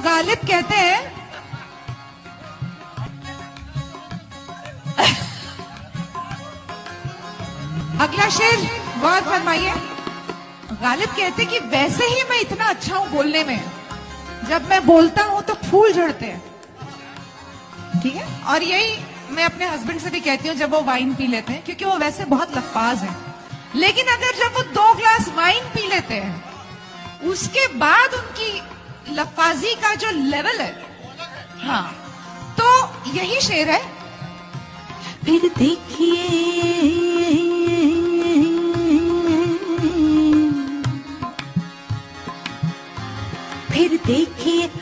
गालिब कहते हैं अगला शेर गौर फरमाइए। गालिब कहते कि वैसे ही मैं इतना अच्छा हूं बोलने में, जब मैं बोलता हूं तो फूल झड़ते हैं। ठीक है, और यही मैं अपने हस्बैंड से भी कहती हूँ जब वो वाइन पी लेते हैं, क्योंकि वो वैसे बहुत लफ्फाज हैं, लेकिन अगर जब वो 2 ग्लास वाइन पी लेते हैं उसके बाद उनकी लफ्फाजी का जो लेवल है, हाँ, तो यही शेर है। फिर देखिए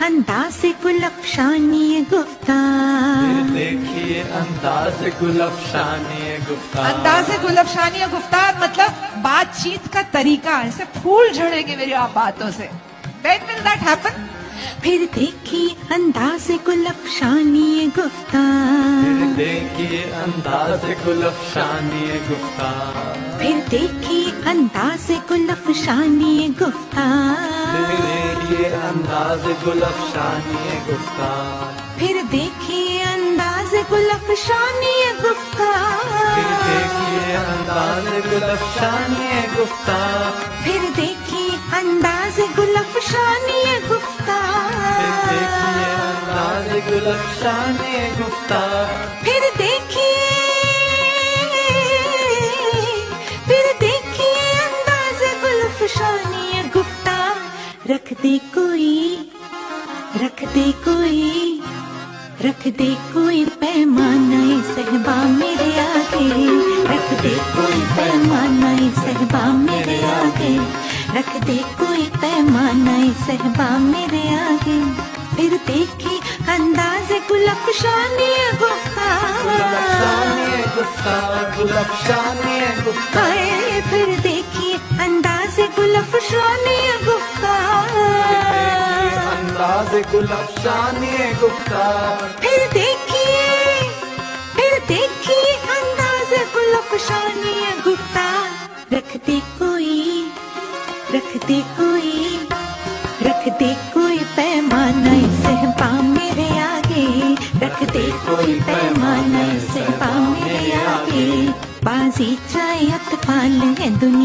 अंदाज़े गुलफशानी गुफ्तार, देखिए अंदाज़े गुलफशानी गुफ्तार। अंदाज़े गुलफशानी गुफ्तार मतलब बातचीत का तरीका, ऐसे फूल झड़ेंगे मेरी आप बातों से। When will that happen? फिर देखिए अंदाज़े गुलफशानी गुफ्तार, फिर देखिए अंदाज़े गुलफशानी गुफ्तार, फिर देखिए अंदाज़े गुलफशानी गुफ्तार, फिर देखिए अंदाज़े गुलफशानी गुफ्तार, फिर देखिए अंदाज़े गुलफशानी गुफ्तार, फिर देखिए अंदाज़े गुलफशानी गुफ्तार, फिर देखिए अंदाज़े गुलफशानी गुफ्तार, देखिए अंदाज़े गुलफशानी गुफ्तार, फिर देखिए अंदाज़े गुलफशानी गुफ्तार। रख दे कोई, रख दे कोई, रख दे कोई पैमाना सहबा मेरे आगे, रख दे कोई पैमाना सहबा मेरे आगे, रख दे कोई पैमाना सहबा मेरे आगे। फिर देखी अंदाज़े गुलफशानी गुफ्तार, गुलफशानी गुफ्तार, गुलफशानी गुफ्तार, हाय फिर देखी अंदाज़े गुलफशानी गुफ्तार, अंदाज़े गुलफशानी गुफ्तार, फिर देखिए अंदाज़े गुलफशानी गुफ्तार। रख दे कोई, रख दे कोई, रख दे कोई पैमाना सहबा मेरे आगे, रख दे कोई पैमाना सहबा मेरे आगे। बाजी चाहे अतफाल है दुनिया।